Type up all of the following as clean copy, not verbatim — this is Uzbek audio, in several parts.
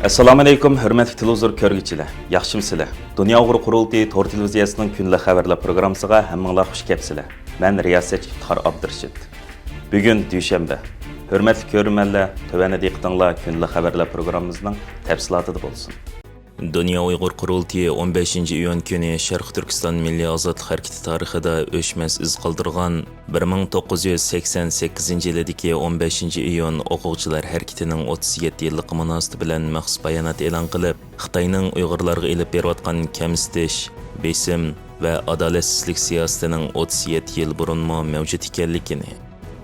Assalomu alaykum, hurmatli televizor ko'rguvchilar. Yaxshimsizlar? Dunyo Uyg'ur qurultiyi to'r televiziyasining kunlik xabarlar programmasiga hammanglar xush kelibsizlar. Men riyosatchi Iftixor Abdurashid. Bugun dushanba. Hurmatli ko'rmanlar, tövəndə diqqətinizlər kunlik xabarlar programmamızın təfsilatı bo'lsin. Dünya Uyghur Qurultiyi 15-iyun kuni Sharq Turkiston Milliy Ozodlik harakati tarixida o'chmas iz qoldirgan 1988-yildagi 15-iyun o'quvchilar harakatining 37 yillik munosabati bilan maxsus bayonot e'lon qilib, Xitoyning Uyg'urlarga elib berayotgan kamsitish, besim va adolatsizlik siyosatining 37 yil burunmi mavjud ekanligini,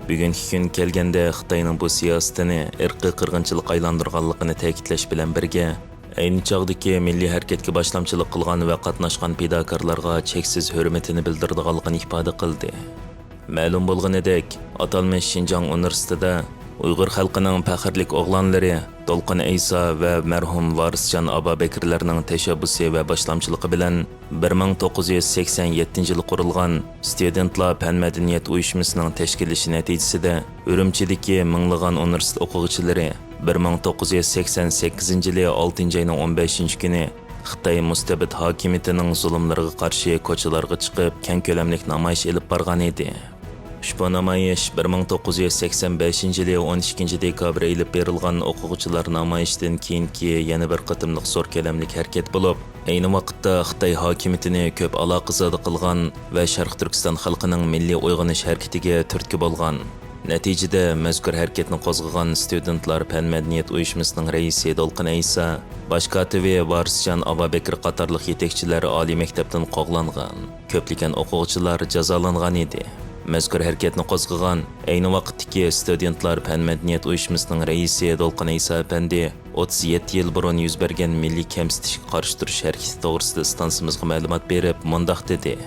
bugungi kun kelganda Xitoyning bu siyosatini irqiy qirg'inchilik aylantirganligini ta'kidlash bilan birga, ayni chog'dagi milliy harakatga boshlamchilik qilgan va qatnashgan fidokorlarga cheksiz hurmatini bildirganligini ifoda qildi. Ma'lum bo'lganidek, atalmish Xinjiang universitetida Uyg'ur xalqining faxrlik o'g'lonlari To'lqin Ayso va marhum Varisjon Abobakirlarning tashabbusi va boshlamchiligi bilan 1987-yil qurilgan Studentlar fan madaniyat uyushmasining tashkillashi natijasida Urumchidagi minglagan universitet o'quvchilari 1988-yili 6-oyning 15-kuni Xitoy mustabid hokimiyatining zulmlariga qarshi ko'chalarga chiqib, keng ko'lamlik namoyish olib borgan edi. Ushbu namoyish 1985-yili 12-dekabr ilib berilgan o'quvchilar namoyishidan keyingi yana bir qatimliq zo'r ko'lamlik harakat bo'lib, ayni vaqtda Xitoy hokimiyatini ko'p aloqazada qilgan va Sharq Turkiston xalqining milliy uyg'onish harakatiga turtki bo'lgan. Natijada mazkur harakatni qo'zg'agan Studentlar fan madaniyat uyushmasining raisi To'lqin Ayso, bosh kotibi Varisjon Abobakir qatorliq yetakchilar oliy maktabdan qo'g'langan. Ko'pligan o'quvchilar jazolangan edi. Mazkur harakatni qo'zg'agan ayni vaqtdagi Studentlar fan madaniyat uyushmasining raisi To'lqin Ayso apandi 37 yil burun yuz bergan milliy kamsitishga qarshi turish harakati to'g'risida stansimizga ma'lumot berib, mundaq dedi.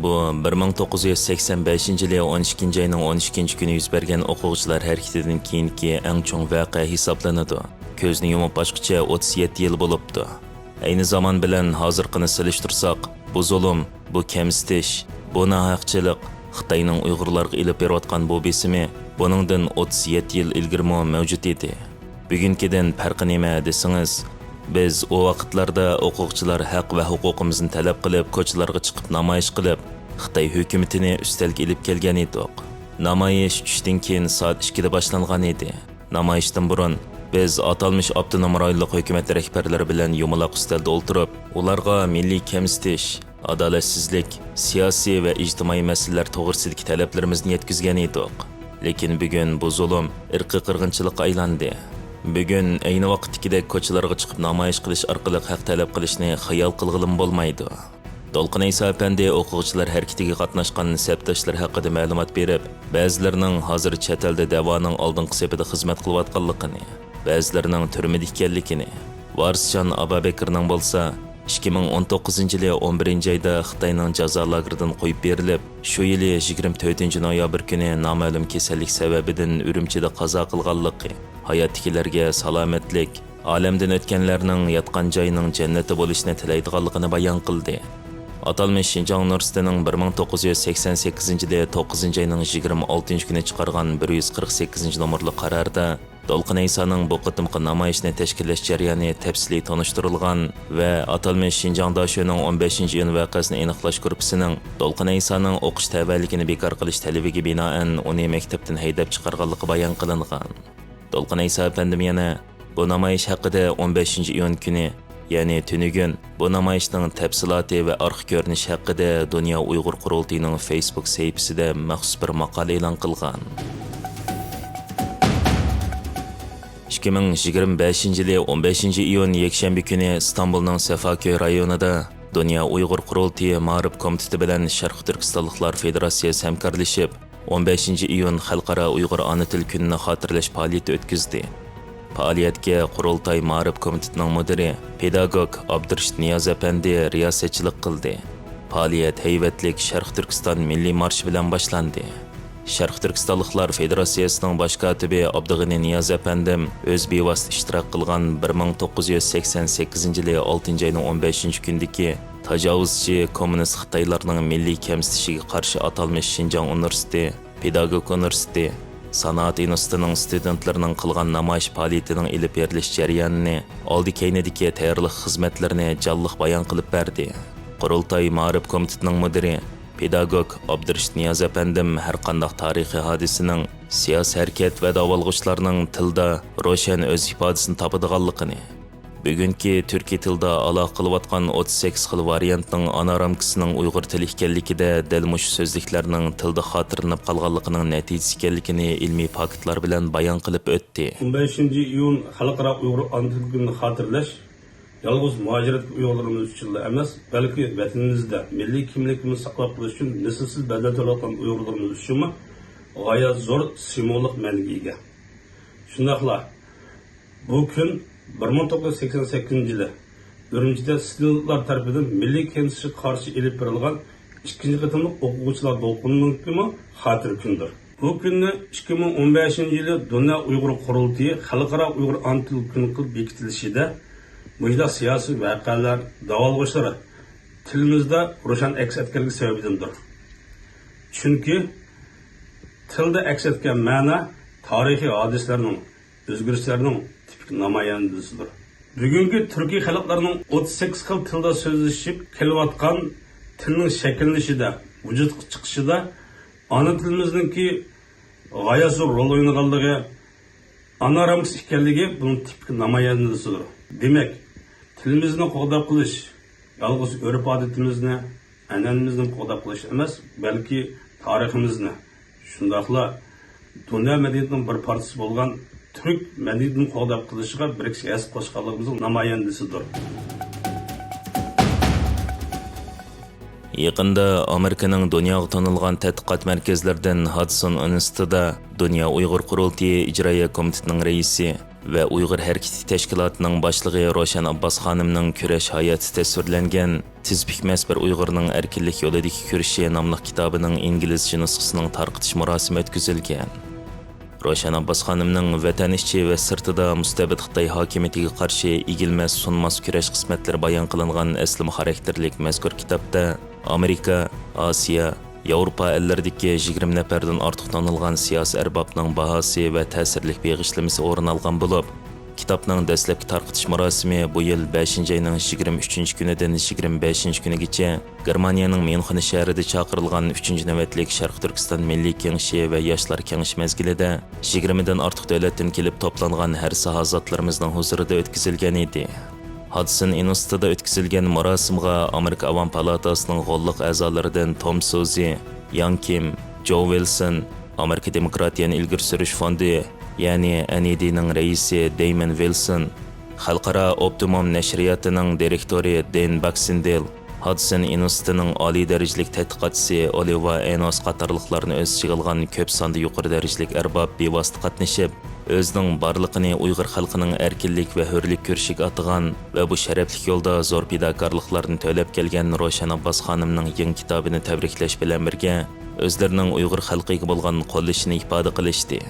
Bu 1985-yili 12-oyning 12-kuni yuz bergan o'quvchilar harakatidan keyingi eng cho'ng voqea hisoblanadi. Ko'zni yumib boshqacha 37 yil bo'libdi. Ayni zamon bilan hozirgini solishtirsak, bu zulm, bu kamsitish, bu nohaqchilik, Xitoyning Uyg'urlarga ilib berayotgan bu besimi buningdan 37 yil ilgirmi mavjud edi. Bugungidan farqi nima desangiz, biz o vaqtlarda o'quvchilar haq va huquqimizni talab qilib, ko'chalarga chiqib namoyish qilib, Xitoy hukumatini ustalga ilib kelgan edik. Namoyish tushdan keyin soat 2 da boshlangan edi. Namoyishdan burun biz atalmish avtonom rayonlik hukumat rahbarlari bilan yumaloq ustalda o'tirib, ularga milliy kamsitish, adolatsizlik, siyosiy va ijtimoiy masalalar to'g'risidagi talablarimizni yetkazgan edik. Lekin bugun bu zulm irqiy qirg'inchilikqa aylandi. Bugun ayni vaqtdagidek ko'chalarga chiqib namoyish qilish orqali haq talab qilishni xayol qilg'ilim bo'lmaydi. To'lqin Ayso apandi o'quvchilar harakatiga qatnashgan sabtdoshlar haqida ma'lumot berib, ba'zilarining hozir chet elda da'voning oldingi safida xizmat qilayotganligini, ba'zilarining turmada ekanligini, Varisjon Abobakirning bo'lsa 2019-yili 11-oyda Xitoyning jazo lageridan qo'yib berilib, shu yili 24-noyabr kuni noma'lum kasallik sababidan Urumchida qazo qilganligi, hayotdagilarga salomatlik, olamdan o'tganlarning yotgan joyining jannati bo'lishini tilaydiganligini bayon qildi. Atalmish Xinjiang universitetining 1988-yili 9-oyning 26-kuni chiqargan 148-nomerli qarorda To'lqin Aysoning bu qitimqi namoyishni tashkillash jarayoni tafsiliy tanishtirilgan va atalmish Xinjiang dashuning 15-iyun voqeasini aniqlash gruppasining To'lqin Aysoning o'qish tavalligini bekor qilish talabiga binoan uni maktabdan haydab chiqarganligi bayon qilingan. To'lqin Ayso apandim yana bu namoyish haqida 15-iyun kuni, ya'ni tunugun, bu namoyishning tafsiloti va orqa ko'rinishi haqida Dunyo Uyg'ur qurultiyining Facebook sahifasida maxsus bir maqola e'lon qilgan. 2025-yili 15-iyun yakshanba kuni Istanbulning Safaköy rayonida Dunyo Uyg'ur qurultiyi Ma'rif komiteti bilan Sharq Turkistonliklar federatsiyasi hamkorlashib 15-iyun Xalqaro Uyg'ur ona til kunini xotirlash faoliyati o'tkazdi. Faoliyatga qurultay Ma'rif komitetining mudiri, pedagog Abdurashid Niyoz apandi riyosatchilik qildi. Faoliyat hayvatlik Sharq Turkiston milliy marshi bilan boshlandi. Sharq Turkistonliklar federatsiyasining bosh kotibi Abdug'ani Niyoz apandim o'z bevosita ishtirok qilgan 1988-yili 6-oyning 15-kundagi tajovuzchi kommunist Xitoylarning milliy kamsitishiga qarshi atalmish Xinjiang universiteti, pedagog universiteti Sanoat institutining studentlarining qilgan namoyish faoliyatining ilib berilish jarayonini, oldi keynidagi tayyorlik xizmatlarini jonliq bayon qilib berdi. Qurultay Ma'rif komitetining mudiri, pedagog Abdurashid Niyoz apandim har qanday tarixiy hodisaning siyosiy harakat va davolg'uchlarning tilda ro'shan o'z ifodasini topadiganligini, bugungi turkiy tilda aloqa qilayotgan 38 xil variantning ana ramkasining uyg'ur tili ekanligida dal mush so'zliklarning tilda xotirlanib qolganligining natijasi ekanligini ilmiy faktlar bilan bayon qilib o'tdi. 15-iyun xalqaro uyg'ur ana tili kunini xotirlash yalnız muhacirat uyg'urlarimiz uchun emas, balki vatanimizda milliy kimligimizni saqlab qolish uchun mislsiz badal to'layotgan uyg'urlarimiz uchun g'oyat zo'r simvolik ma'noga ega. Shundaqla bu kun 1988 yılı Ürümçide studentlar tarafından milliy kengashga qarshi elib berilgan ikkinchi qatimliq o'quvchilar to'lqinining kuni xotir kundir. Bu kunni 2015 yılı Dunyo Uyg'ur qurultiyi xalqaro Uyg'ur ana tili kuni qilib bekitilishida mujda siyosiy voqealar, davolg'ishlari tilimizda ro'shan aks etganligi sababidandir. Chunki tilda aks etgan ma'no tarixiy hodisalarning, o'zgarishlarning namoyandasidir. Bugungi turkiy xalqlarning 38 xil tilda so'zlashib kelayotgan tilning shakllanishida, vujudga chiqishida ana tilimizningki g'oyat zo'r rol o'ynaganligi, ana ramkasi ekanligi buning tipik namoyandasidir. Demak, tilimizni qo'llab qilish yolg'iz urf-odatimizni, an'anamizni qo'llab qilish emas, balki tariximizni, shundaqla dunyo madaniyatining bir parchasi bo'lgan Türk medeniyetini qo'llab qilishiga birikishga his qo'shganligimizning namoyandasidir. Yaqında Amerikaning dunyoga tanilgan tadqiqot markazlaridan Hudson institutida Dunyo Uyg'ur qurultiyi ijroiya komitetining raisi va Uyg'ur harakati tashkilotining boshlig'i Roshan Abbos xonimning kurash hayoti tasvirlangan Tiz bitmas bir Uyg'urning erkinlik yo'lidagi kurashi nomli kitobining inglizcha nusxasining tarqitish marosimi o'tkazilgan. Roshan Abbos xonimning vatan ichi va sirtida mustabid Xitoy hokimiyatiga qarshi egilmas sunmas kurash qismatlari bayon qilingan asli xarakterlik mazkur kitobda Amerika, Osiyo, Yevropa ellərdəki 20 nəfərdən artıq tanılğan siyasi ərbabның bahası və təsirlik beg'ishlamasi o'rin olgan bo'lib, kitobning dastlabki tarqitish marosimi bu yil 5-ayning 23 kunidan 25 kunigacha Germaniyaning Myunxen shahrida chaqirilgan 3-navbatlik Sharq Turkiston Milliy Kengashi va Yoshlar Kengashi mezgilida 20 dan ortiq davlatdan kelib to'plangan har soha zotlarimizning huzurida o'tkazilgan edi. Hudson institutida o'tkazilgan marosimga Amerika Avam palatasining g'olliq a'zolaridan Tom Suzy, Young Kim, Joe Wilson, Amerika Demokratiyani ilgari surish fondi, ya'ni NEDning raisi Damon Wilson, Xalqaro Optimum nashriyatining direktori Dan Baxendale, Hudson institutining oliy darajalik tadqiqotchisi Oliver Enos qatorliqlarni o'z ichiga olgan ko'p sonda yuqori darajalik arbob bevosita qatnashib, o'zining barliqini Uyg'ur xalqining erkinlik va hurlik ko'rishiga atagan va bu sharafli yo'lda zo'r fidokorliklarni to'lab kelgan Roshan Abbos xonimning yangi kitobini tabriklash bilan birga o'zlarining Uyg'ur xalqiga bo'lgan qo'llashini ifoda qilishdi.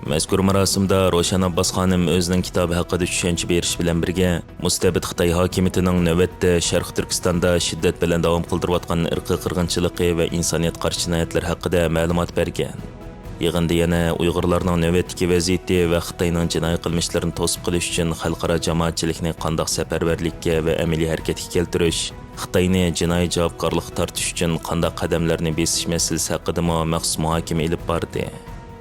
Mazkur marosimda Roshan Abbos xonim o'zining kitobi haqida tushuncha berish bilan birga mustabid Xitoy hokimiyatining navbatda Sharq Turkistonda shiddat bilan davom qildirayotgan irqiy qirg'inchiligi va insoniyat qarshi jinoyatlar haqida ma'lumot bergan. Yig'inda yana Uyg'urlarning navbatdagi vaziyati va Xitoyning jinoiy qilmishlarini to'sib qilish uchun xalqaro jamoatchilikni qanday safarbarlikka va amaliy harakatga keltirish, Xitoyni jinoiy javobgarlikka tortish uchun qanday qadamlarni besish masalasi haqida maxsus muhokama olib bordi.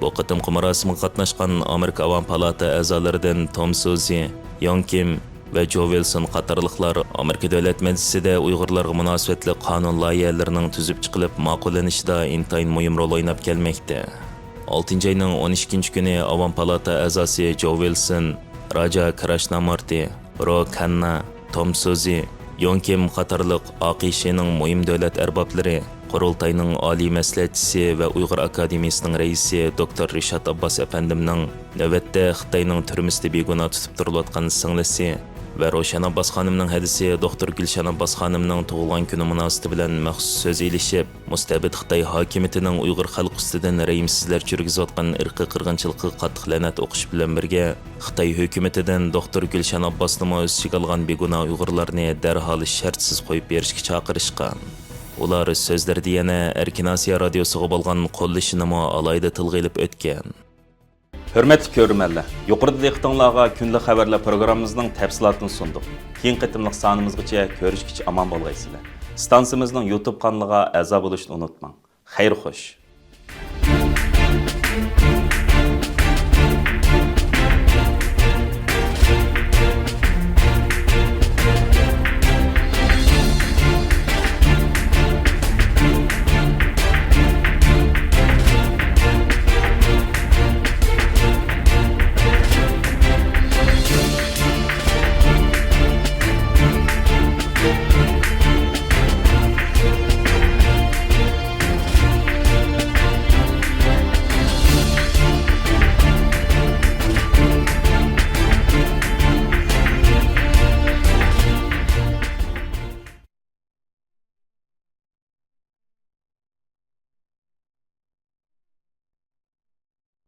Bu qitimqi marosimga qatnashgan Amerika Avam palata a'zolaridan Tom Suzy, Young Kim va Joe Wilson qatorliqlar Amerika davlat majlisida Uyg'urlarga munosabatli qonun loyihalarining tuzib chiqilib ma'qullanishida intayin muhim rol o'ynab kelmoqda. 6-ayning 12 kuni Avam palata a'zosi Joe Wilson, Raja Krishnamurti, Ro Khanna, Tom Suzy, Young Kim qatorliq AQShning muhim davlat arboblari, Qurultayning oliy maslahatchisi va Uyg'ur akademiyasining raisi Dr. Rishad Abbos afandimning navbatda Xitoyning turmusida begunoh tutib turilayotgan singlisi va Roshan Abbos xonimning hadisi Dr. Gulshan Abbos xonimning tug'ilgan kuni munosabati bilan maxsus so'z elishib, mustabid Xitoy hokimiyatining Uyg'ur xalqi ustidan rayimsizlar churgizayotgan irqiy qirg'inchilikqa qattiq la'nat o'qish bilan birga Xitoy hukumatidan Dr. Gulshan Abbosni o'z ichiga olgan begunoh Uyg'urlarni darhol shartsiz qo'yib berishga chaqirishgan. Ular so'zlarida yana Erkin Osiyo radiosiga bo'lgan qo'llashini alayda tilga ilib o'tgan. Hürmetli görürmenler, yuqorida diqqətinizə günlük xəbərlər proqramımızın təfsilatını sunduq. Keyin qitimliq sanımızgacha görüşkicha aman bolğaysızlar. Stansiyamızın YouTube kanalına əza bo'lishni unutmang. Xeyr xoş.